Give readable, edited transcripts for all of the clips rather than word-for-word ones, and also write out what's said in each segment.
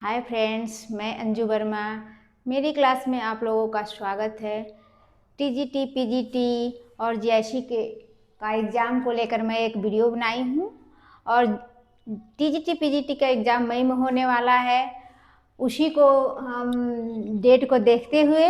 Hi friends, मैं अंजू वर्मा। मेरी class में आप लोगों का स्वागत है। टीजीटी, पीजीटी और जीआईसी के का एग्ज़ाम को लेकर मैं एक वीडियो बनाई हूँ और टीजीटी, पीजीटी का एग्ज़ाम मई में होने वाला है। उसी को हम डेट को देखते हुए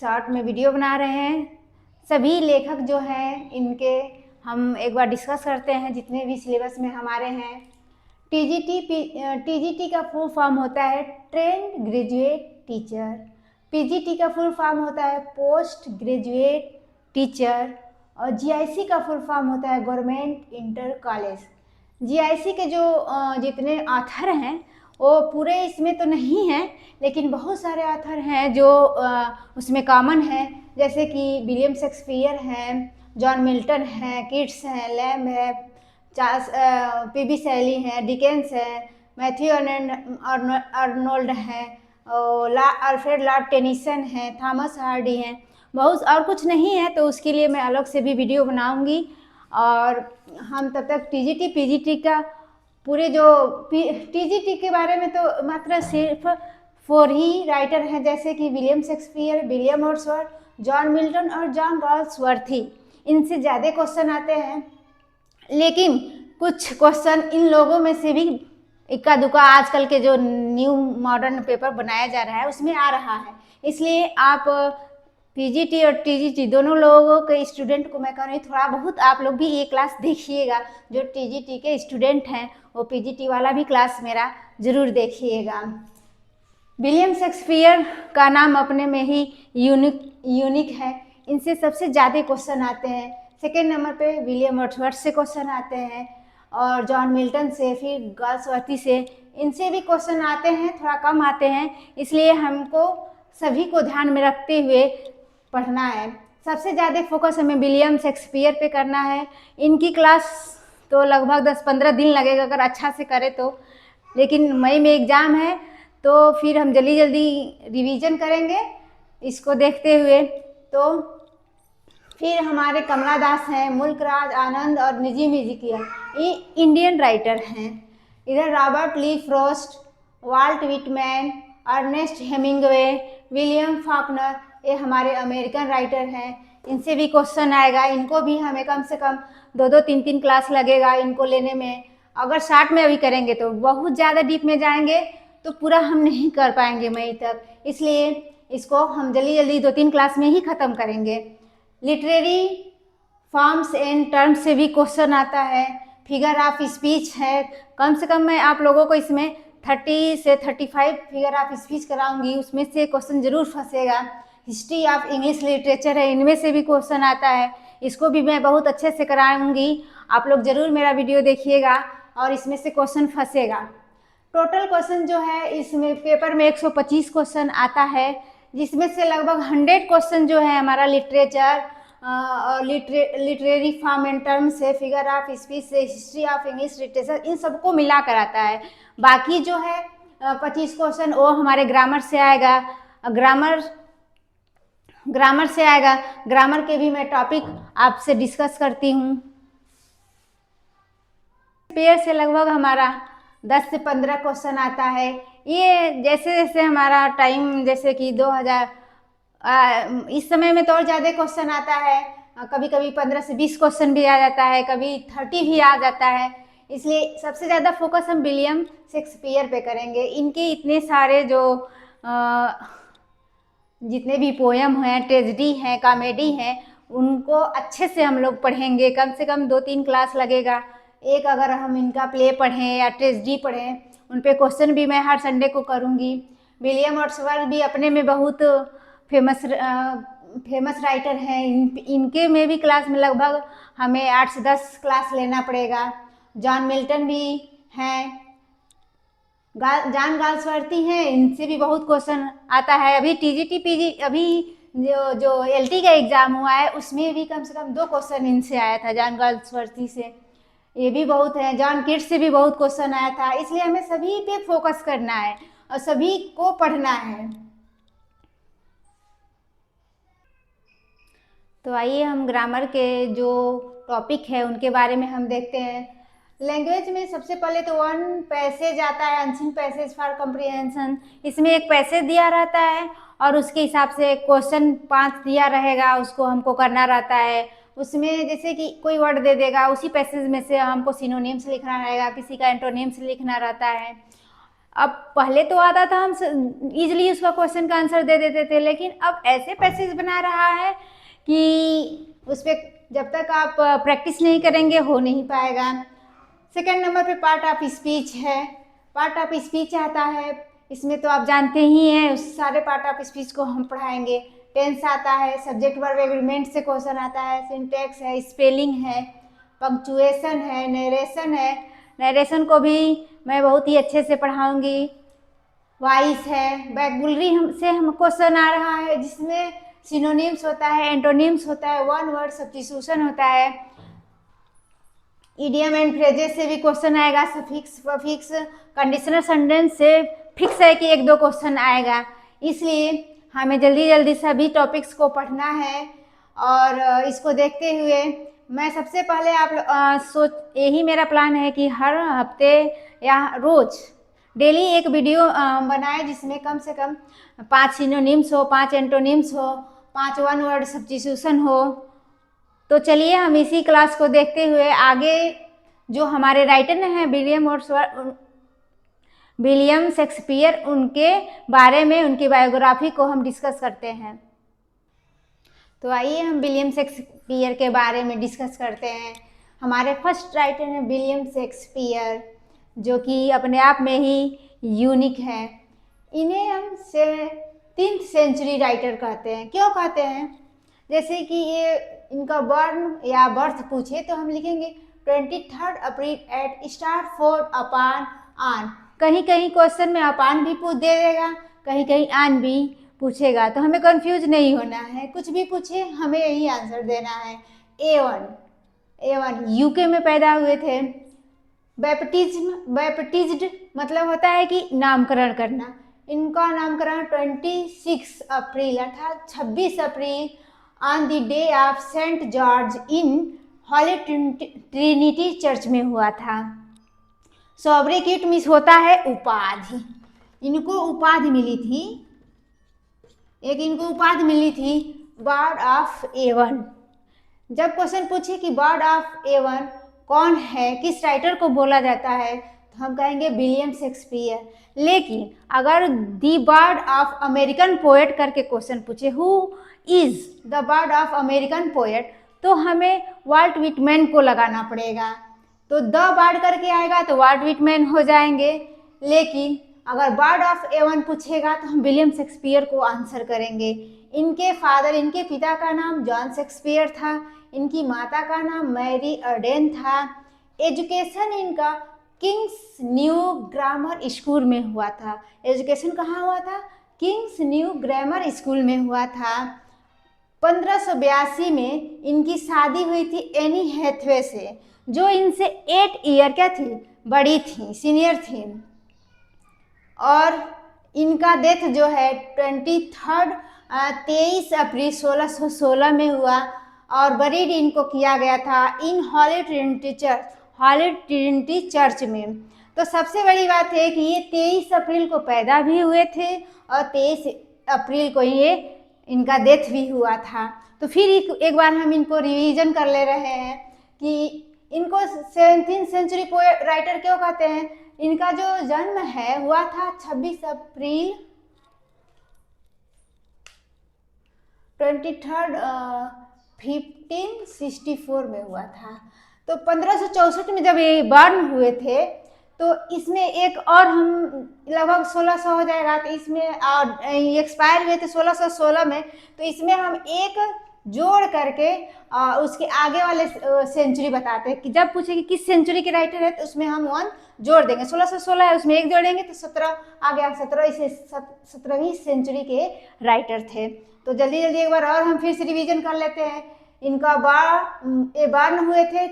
शॉर्ट में वीडियो बना रहे हैं। सभी लेखक जो हैं इनके हम एक बार डिस्कस करते हैं, जितने भी सिलेबस में हमारे हैं। टीजीटी का फुल फॉर्म होता है ट्रेंड ग्रेजुएट टीचर। पीजीटी का फुल फॉर्म होता है पोस्ट ग्रेजुएट टीचर और जीआईसी का फुल फॉर्म होता है गवर्नमेंट इंटर कॉलेज। जीआईसी के जो जितने ऑथर हैं वो पूरे इसमें तो नहीं हैं, लेकिन बहुत सारे ऑथर हैं जो उसमें कॉमन है, जैसे कि विलियम शेक्सपियर हैं, जॉन मिल्टन हैं, किट्स हैं, लैम्ब है, चार्ल्स पीबी शैली हैं, डिकेंस हैं, मैथ्यू अर्नोल्ड हैं, अल्फ्रेड लॉर्ड टेनिसन हैं, थॉमस हार्डी हैं। बहुत और कुछ नहीं है, तो उसके लिए मैं अलग से भी वीडियो बनाऊंगी। और हम तब तक टीजीटी पीजीटी का पूरे जो टीजीटी के बारे में तो मात्र सिर्फ 4 ही राइटर हैं, जैसे कि William Shakespeare, William Wordsworth, John Milton और जॉन गॉल्सवर्थी। इनसे ज़्यादा क्वेश्चन आते हैं, लेकिन कुछ क्वेश्चन इन लोगों में से भी इक्का दुक्का आजकल के जो न्यू मॉडर्न पेपर बनाया जा रहा है उसमें आ रहा है। इसलिए आप पीजीटी और टीजीटी दोनों लोगों के स्टूडेंट को मैं कह रही हूँ, थोड़ा बहुत आप लोग भी ये क्लास देखिएगा। जो टीजीटी के स्टूडेंट हैं वो पीजीटी वाला भी क्लास मेरा ज़रूर देखिएगा। विलियम शेक्सपियर का नाम अपने में ही यूनिक है। इनसे सबसे ज़्यादा क्वेश्चन आते हैं। सेकेंड नंबर पे विलियम वर्ड्सवर्थ से क्वेश्चन आते हैं और जॉन मिल्टन से, फिर गॉल्सवर्थी से। इनसे भी क्वेश्चन आते हैं, थोड़ा कम आते हैं, इसलिए हमको सभी को ध्यान में रखते हुए पढ़ना है। सबसे ज़्यादा फोकस हमें विलियम शेक्सपियर पे करना है। इनकी क्लास तो लगभग 10-15 दिन लगेगा अगर अच्छा से करें तो, लेकिन मई में एग्ज़ाम है तो फिर हम जल्दी जल्दी रिवीजन करेंगे इसको देखते हुए। तो फिर हमारे कमला दास हैं, मुल्कराज आनंद और निजी म्यूजिकिया, ये इंडियन राइटर हैं। इधर Robert Lee Frost, Walt Whitman, Ernest Hemingway, William Faulkner, ये हमारे अमेरिकन राइटर हैं। इनसे भी क्वेश्चन आएगा। इनको भी हमें कम से कम 2-2, 3-3 क्लास लगेगा इनको लेने में। अगर शॉर्ट में अभी करेंगे तो बहुत ज़्यादा डीप में जाएंगे तो पूरा हम नहीं कर पाएंगे मई तक, इसलिए इसको हम जल्दी जल्दी 2-3 क्लास में ही ख़त्म करेंगे। लिटरेरी फॉर्म्स एंड टर्म्स से भी क्वेश्चन आता है। फिगर ऑफ स्पीच है, कम से कम मैं आप लोगों को इसमें 30 से 35 फिगर ऑफ स्पीच कराऊंगी, उसमें से क्वेश्चन जरूर फंसेगा। हिस्ट्री ऑफ इंग्लिश लिटरेचर है, इनमें से भी क्वेश्चन आता है, इसको भी मैं बहुत अच्छे से कराऊंगी। आप लोग जरूर मेरा वीडियो देखिएगा और इसमें से क्वेश्चन फंसेगा। टोटल क्वेश्चन जो है इसमें पेपर में 125 क्वेश्चन आता है, जिसमें से लगभग 100 क्वेश्चन जो है हमारा लिटरेचर और लिटरेरी फॉर्म एंड टर्म से, फिगर ऑफ स्पीच से, हिस्ट्री ऑफ इंग्लिश लिटरेचर, इन सबको मिला कर आता है। बाकी जो है 25 क्वेश्चन वो हमारे ग्रामर से आएगा। ग्रामर से आएगा। ग्रामर के भी मैं टॉपिक आपसे डिस्कस करती हूँ। पेयर से लगभग हमारा 10 से 15 क्वेश्चन आता है। ये जैसे जैसे हमारा टाइम, जैसे कि 2000 इस समय में तो और ज़्यादा क्वेश्चन आता है। कभी कभी 15 से 20 क्वेश्चन भी आ जाता है, कभी 30 भी आ जाता है। इसलिए सबसे ज़्यादा फोकस हम विलियम शेक्सपियर पे करेंगे। इनके इतने सारे जो जितने भी पोयम हैं, ट्रेजेडी हैं, कॉमेडी हैं, उनको अच्छे से हम लोग पढ़ेंगे। कम से कम 2-3 क्लास लगेगा। एक अगर हम इनका प्ले पढ़ें या ट्रेजेडी पढ़ें, उन पे क्वेश्चन भी मैं हर संडे को करूँगी। विलियम वर्ड्सवर्थ भी अपने में बहुत फेमस राइटर हैं। इनके में भी क्लास में लगभग हमें 8 से 10 क्लास लेना पड़ेगा। जॉन मिल्टन भी हैं, जॉन गॉल्सवर्थी हैं, इनसे भी बहुत क्वेश्चन आता है। अभी टीजीटी पीजी अभी जो एलटी का एग्ज़ाम हुआ है उसमें भी कम से कम 2 क्वेश्चन इनसे आया था, जॉन गॉल्सवर्थी से। ये भी बहुत है। जॉन किट्स से भी बहुत क्वेश्चन आया था। इसलिए हमें सभी पे फोकस करना है और सभी को पढ़ना है। तो आइए हम ग्रामर के जो टॉपिक है उनके बारे में हम देखते हैं। लैंग्वेज में सबसे पहले तो वन पैसेज आता है, अनसीन पैसेज फॉर कॉम्प्रिहेंशन। इसमें एक पैसेज दिया रहता है और उसके हिसाब से क्वेश्चन 5 दिया रहेगा, उसको हमको करना रहता है। उसमें जैसे कि कोई वर्ड दे देगा, उसी पैसेज में से हमको सिनोनिम्स लिखना रहेगा, किसी का एंटोनिम्स लिखना रहता है। अब पहले तो आता था हम इजीली उसका क्वेश्चन का आंसर दे देते थे, लेकिन अब ऐसे पैसेज बना रहा है कि उस पर जब तक आप प्रैक्टिस नहीं करेंगे हो नहीं पाएगा। सेकंड नंबर पे पार्ट ऑफ स्पीच है। पार्ट ऑफ स्पीच आता है, इसमें तो आप जानते ही हैं, उस सारे पार्ट ऑफ स्पीच को हम पढ़ाएंगे। टेंस आता है, सब्जेक्ट वर्ब एग्रीमेंट से क्वेश्चन आता है, सिंटैक्स है, स्पेलिंग है, पंक्चुएशन है, नरेशन है। नरेशन को भी मैं बहुत ही अच्छे से पढ़ाऊंगी। वॉइस है, वैबुलरी से हम क्वेश्चन आ रहा है जिसमें सिनोनिम्स होता है, एंटोनिम्स होता है, वन वर्ड सब्स्टिट्यूशन होता है। इडियम एंड फ्रेजेस से भी क्वेश्चन आएगा, सफिक्स पफिक्स। कंडीशनल सेंटेंस से फिक्स है कि 1-2 क्वेश्चन आएगा, इसलिए हमें जल्दी जल्दी सभी टॉपिक्स को पढ़ना है। और इसको देखते हुए मैं सबसे पहले यही मेरा प्लान है कि हर हफ्ते या रोज डेली एक वीडियो बनाए जिसमें कम से कम 5 सिनोनिम्स हो, 5 एंटोनिम्स हो, 5 वन वर्ड सब्स्टिट्यूशन हो। तो चलिए हम इसी क्लास को देखते हुए आगे जो हमारे राइटर हैं विलियम शेक्सपियर, उनके बारे में, उनकी बायोग्राफी को हम डिस्कस करते हैं। तो आइए हम विलियम शेक्सपियर के बारे में डिस्कस करते हैं। हमारे फर्स्ट राइटर हैं विलियम शेक्सपियर, जो कि अपने आप में ही यूनिक है। इन्हें हम 3th सेंचुरी राइटर कहते हैं। क्यों कहते हैं? जैसे कि ये इनका बर्न या बर्थ पूछे तो हम लिखेंगे 23 अप्रैल एट स्टारफोर्ड अपॉन ऑन। कहीं कहीं क्वेश्चन में अपान भी पूछ दे देगा, कहीं कहीं आन भी पूछेगा, तो हमें कंफ्यूज नहीं होना है। कुछ भी पूछे हमें यही आंसर देना है। A1 यूके में पैदा हुए थे। बैप्टिज्ड मतलब होता है कि नामकरण करना। इनका नामकरण 26 अप्रैल अर्थात 26 अप्रैल on the day of Saint George in Holy Trinity Church में हुआ था। सॉब्रिक्विट मीन्स होता है उपाधि। इनको उपाधि मिली थी, इनको उपाधि मिली थी बर्ड ऑफ एवन। जब क्वेश्चन पूछे कि बर्ड ऑफ एवन कौन है, किस राइटर को बोला जाता है, तो हम कहेंगे विलियम शेक्सपियर। लेकिन अगर दी बर्ड ऑफ अमेरिकन पोएट करके क्वेश्चन पूछे, who is the bird of American poet, तो हमें वाल्ट विटमैन को लगाना पड़ेगा। तो द बर्ड करके आएगा तो वाल्ट विटमैन हो जाएंगे। लेकिन अगर बर्ड ऑफ एवन पूछेगा तो हम विलियम शेक्सपियर को आंसर करेंगे। इनके पिता का नाम जॉन शेक्सपियर था, इनकी माता का नाम मैरी अर्डेन था। एजुकेशन इनका किंग्स न्यू ग्रामर स्कूल में हुआ था। एजुकेशन कहाँ हुआ था? किंग्स न्यू ग्रामर स्कूल में हुआ था। 1582 में इनकी शादी हुई थी एनी हैथवे से, जो इनसे 8 ईयर क्या थी, बड़ी थी, सीनियर थी। और इनका डेथ जो है 23 अप्रैल 1616 में हुआ और बरीड इनको किया गया था इन हॉली ट्रिनिटी चर्च में। तो सबसे बड़ी बात है कि ये 23 अप्रैल को पैदा भी हुए थे और 23 अप्रैल को ये इनका डेथ भी हुआ था। तो फिर एक बार हम इनको रिवीजन कर ले रहे हैं कि इनको 17th सेंचुरी राइटर क्यों कहते हैं। इनका जो जन्म है हुआ था 26 अप्रैल 1564 में हुआ था। तो 1564 में जब ये बर्न हुए थे तो इसमें एक और हम लगभग 1600 हो जाएगा, तो इसमें एक्सपायर हुए थे 1616 में। तो इसमें हम एक जोड़ करके उसके आगे वाले सेंचुरी बताते हैं कि जब पूछे कि किस सेंचुरी के राइटर है तो उसमें हम 1 जोड़ देंगे। 1616 है, उसमें 1 जोड़ेंगे तो 17 आ गया। 17वीं सेंचुरी के राइटर थे। तो जल्दी जल्दी एक बार और हम फिर से रिवीजन कर लेते हैं। इनका बर्न हुए थे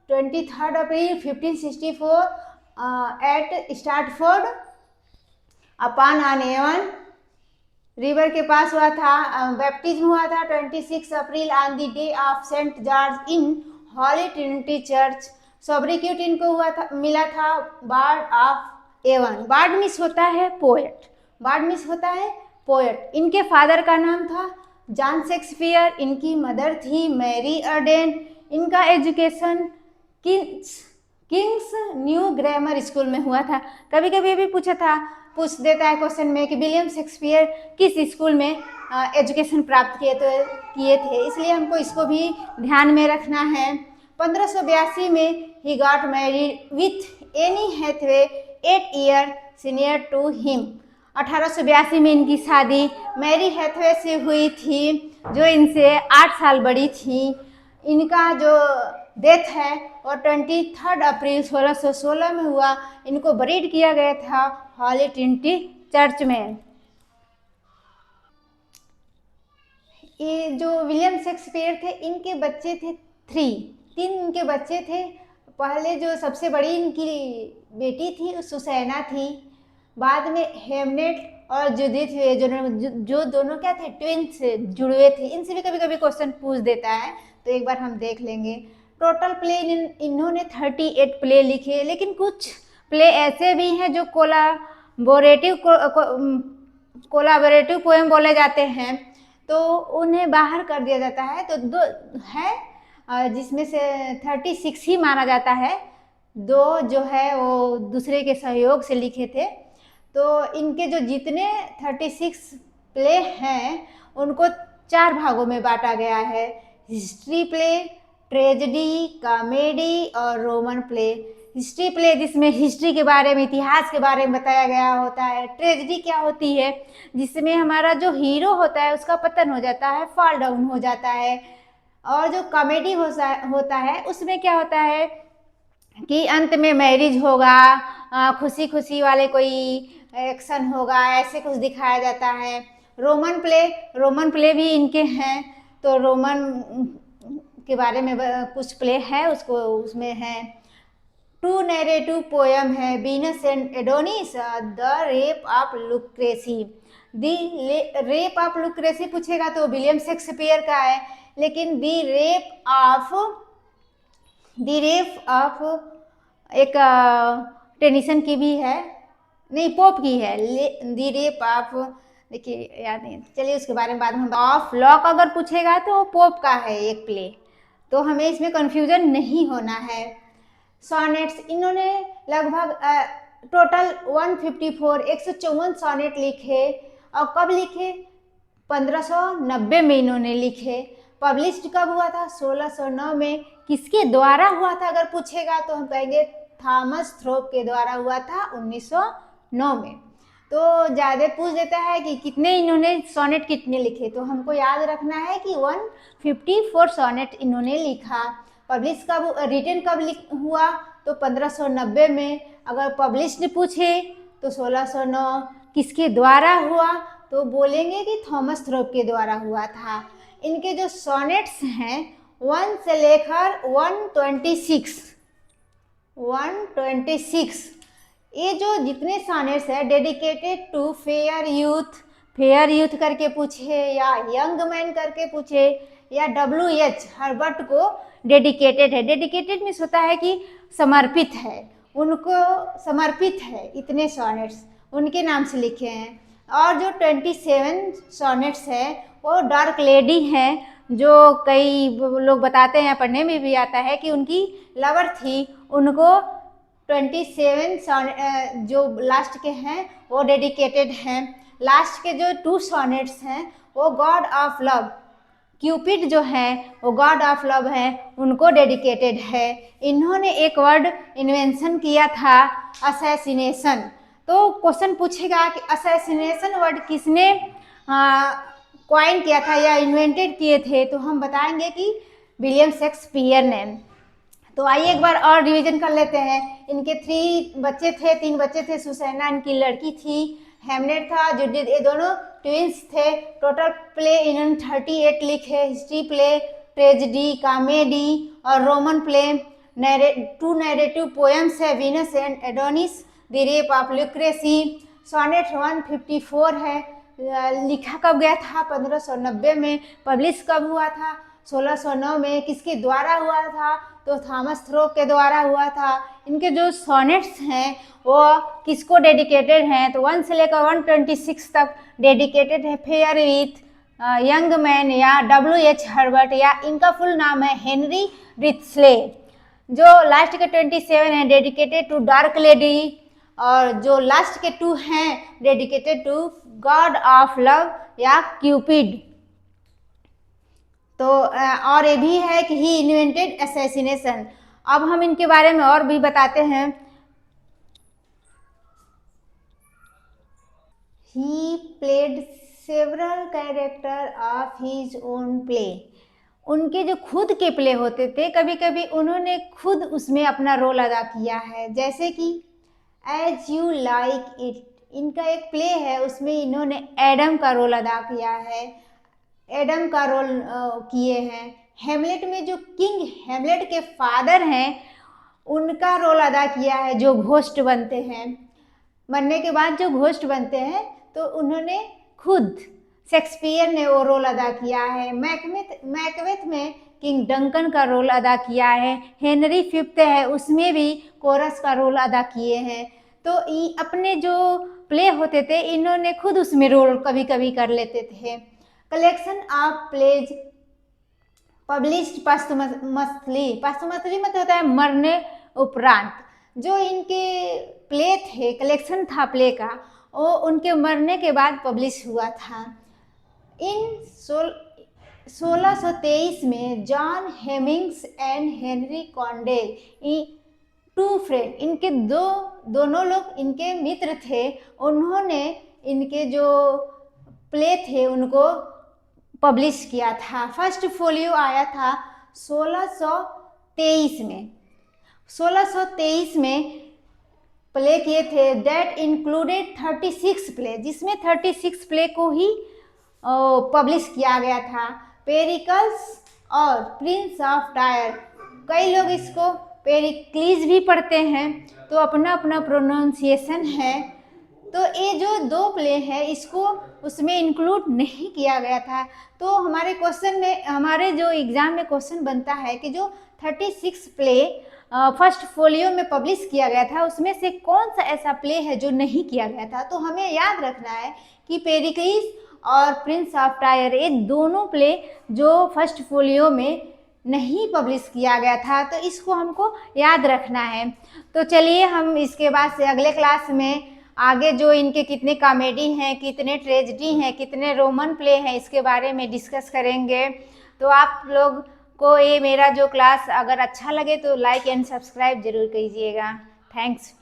23 अप्रैल 1564 at Stratford upon on Avon river के पास हुआ था। बैप्टिज्म हुआ था 26 अप्रैल on the day of Saint George in Holy Trinity Church. Sobriquet इनको मिला था bard of Avon. Bard means होता है पोएट, बार्ड मीन्स होता है पोएट। इनके फादर का नाम था जॉन शेक्सपियर, इनकी मदर थी मैरी अर्डेन। इनका education Kings new grammar school में हुआ था। कभी कभी भी पूछ देता है क्वेश्चन में कि विलियम शेक्सपियर किस स्कूल में एजुकेशन प्राप्त किए थे, इसलिए हमको इसको भी ध्यान में रखना है। 1582 में ही got married with Anne Hathaway 8 year senior to him. 1882 में इनकी शादी मैरी हैथवे से हुई थी, जो इनसे 8 साल बड़ी थी। इनका जो डेथ है वो 23 अप्रैल 1616 में हुआ। इनको बरीड किया गया था हॉली ट्रिनिटी चर्च में। ये जो विलियम शेक्सपियर थे, इनके बच्चे थे तीन इनके बच्चे थे। पहले जो सबसे बड़ी इनकी बेटी थी सुसैना थी, बाद में हेमनेट और जूडिथ जो दोनों क्या थे, ट्विंस जुड़वे थे। इनसे भी कभी कभी क्वेश्चन पूछ देता है, तो एक बार हम देख लेंगे। टोटल प्ले इन्होंने 38 प्ले लिखे, लेकिन कुछ प्ले ऐसे भी हैं जो कोलाबोरेटिव पोएम बोले जाते हैं, तो उन्हें बाहर कर दिया जाता है। तो दो है जिसमें से 36 ही माना जाता है, 2 जो है वो दूसरे के सहयोग से लिखे थे। तो इनके जो जितने 36 प्ले हैं उनको 4 भागों में बांटा गया है: हिस्ट्री प्ले, ट्रेजेडी, कॉमेडी और रोमन प्ले। हिस्ट्री प्ले जिसमें हिस्ट्री के बारे में, इतिहास के बारे में बताया गया होता है। ट्रेजेडी क्या होती है, जिसमें हमारा जो हीरो होता है उसका पतन हो जाता है, फॉल डाउन हो जाता है। और जो कॉमेडी होता है उसमें क्या होता है कि अंत में मैरिज होगा, खुशी खुशी वाले कोई एक्शन होगा, ऐसे कुछ दिखाया जाता है। रोमन प्ले भी इनके हैं, तो रोमन के बारे में कुछ प्ले है, उसमें है। 2 नैरेटिव पोएम है, Venus and Adonis, the rape of Lucrece. The rape of Lucrece पूछेगा तो विलियम शेक्सपियर का है, लेकिन दी रेप ऑफ एक टेनिसन की भी है, नहीं पोप की है। दी रेप ऑफ, देखिए याद नहीं, चलिए उसके बारे में बाद में। ऑफ लॉक अगर पूछेगा तो पोप का है एक प्ले, तो हमें इसमें कंफ्यूजन नहीं होना है। सॉनेट्स इन्होंने लगभग टोटल 154 सॉनेट लिखे। और कब लिखे? 1590 में इन्होंने लिखे। पब्लिश्ड कब हुआ था? 1609 में। किसके द्वारा हुआ था अगर पूछेगा तो हम कहेंगे थॉमस थ्रोप के द्वारा हुआ था 1909 में। तो ज़्यादा पूछ देता है कि कितने इन्होंने सॉनेट कितने लिखे, तो हमको याद रखना है कि 154 सॉनेट इन्होंने लिखा। पब्लिश कब, रिटन कब हुआ? तो 1590 में। अगर पब्लिश्ड पूछे तो 1609। किसके द्वारा हुआ? तो बोलेंगे कि थॉमस थ्रोप के द्वारा हुआ था। इनके जो सॉनेट्स हैं 1 से लेकर 126 ये जो जितने सॉनेट्स है डेडिकेटेड टू फेयर यूथ करके पूछे, या यंग मैन करके पूछे, या WH हर्बर्ट को डेडिकेटेड है। डेडिकेटेड मीन्स होता है कि समर्पित है, उनको समर्पित है। इतने सॉनेट्स उनके नाम से लिखे हैं। और जो 27 सॉनेट्स हैं वो डार्क लेडी हैं, जो कई लोग बताते हैं, पढ़ने में भी आता है कि उनकी लवर थी। उनको 27 जो लास्ट के हैं वो डेडिकेटेड हैं। लास्ट के जो 2 सॉनेट्स हैं वो गॉड ऑफ लव, क्यूपिड जो है वो गॉड ऑफ लव है, उनको डेडिकेटेड है। इन्होंने एक वर्ड इन्वेंशन किया था, असैसिनेशन। तो क्वेश्चन पूछेगा कि असैसिनेशन वर्ड किसने कॉइन किया था या इन्वेंटेड किए थे, तो हम बताएंगे कि विलियम शेक्सपियर ने। तो आइए एक बार और रिवीजन कर लेते हैं। इनके 3 बच्चे थे। सुसैना इनकी लड़की थी, हेमनेट था, जूडिथ, ये दोनों ट्विंस थे। टोटल प्ले इन्होंने 38 लिखे। हिस्ट्री प्ले, ट्रेजेडी, कॉमेडी और रोमन प्ले। 2 नैरेटिव पोएम्स है, Venus and Adonis, the rape of Lucrece. Sonnet 154 है। लिखा कब गया था? 1590 में। पब्लिश कब हुआ था? 1609 में। किसके द्वारा हुआ था? तो थॉमस थ्रो के द्वारा हुआ था। इनके जो सोनेट्स हैं वो किसको डेडिकेटेड हैं, तो 1 से लेकर 126 तक डेडिकेटेड है फेयर विथ यंग मैन या W.H. हर्बर्ट, या इनका फुल नाम है हेनरी रिथस्ले। जो लास्ट के 27 हैं डेडिकेटेड टू डार्क लेडी, और जो लास्ट के 2 हैं dedicated to god of love या क्यूपिड। तो और ये भी है कि ही इन्वेंटेड असैसिनेशन। अब हम इनके बारे में और भी बताते हैं। He played several character of his own play. उनके जो खुद के प्ले होते थे, कभी कभी उन्होंने खुद उसमें अपना रोल अदा किया है, जैसे कि एज यू लाइक इट, इनका एक प्ले है, उसमें इन्होंने एडम का रोल अदा किया है, एडम का रोल किए हैं। हेमलेट में जो किंग हेमलेट के फादर हैं उनका रोल अदा किया है, जो घोस्ट बनते हैं, मरने के बाद जो घोस्ट बनते हैं, तो उन्होंने खुद शेक्सपियर ने वो रोल अदा किया है। मैकबेथ में किंग डंकन का रोल अदा किया है। हेनरी फिफ्थ है, उसमें भी कोरस का रोल अदा किए हैं। तो अपने जो प्ले होते थे इन्होंने खुद उसमें रोल कभी कभी कर लेते थे। कलेक्शन ऑफ प्लेज पब्लिश्ड पास्टुमसली, पास्टुमसली मतलब होता है मरने उपरांत। जो इनके प्ले थे, कलेक्शन था प्ले का, वो उनके मरने के बाद पब्लिश हुआ था। इन 1623 में John Heminges and Henry Condell, two friend, इनके दोनों लोग इनके मित्र थे, उन्होंने इनके जो प्ले थे उनको पब्लिश किया था। फर्स्ट फोलियो आया था 1623 में। 1623 में प्ले किए थे, दैट इंक्लूडेड 36 प्ले, जिसमें 36 प्ले को ही पब्लिश किया गया था। पेरिकल्स और प्रिंस ऑफ टायर, कई लोग इसको पेरिक्लीज भी पढ़ते हैं, तो अपना अपना प्रोनाउंसिएशन है। तो ये जो 2 प्ले है इसको उसमें इंक्लूड नहीं किया गया था। तो हमारे क्वेश्चन में, हमारे जो एग्जाम में क्वेश्चन बनता है कि जो 36 प्ले फर्स्ट फोलियो में पब्लिश किया गया था, उसमें से कौन सा ऐसा प्ले है जो नहीं किया गया था। तो हमें याद रखना है कि पेरिक्लीज और प्रिंस ऑफ टायर, ये दोनों प्ले जो फर्स्ट फोलियो में नहीं पब्लिश किया गया था, तो इसको हमको याद रखना है। तो चलिए हम इसके बाद से अगले क्लास में आगे जो इनके कितने कॉमेडी हैं, कितने ट्रेजेडी हैं, कितने रोमन प्ले हैं, इसके बारे में डिस्कस करेंगे। तो आप लोग को ये मेरा जो क्लास अगर अच्छा लगे तो लाइक एंड सब्सक्राइब जरूर कीजिएगा। थैंक्स।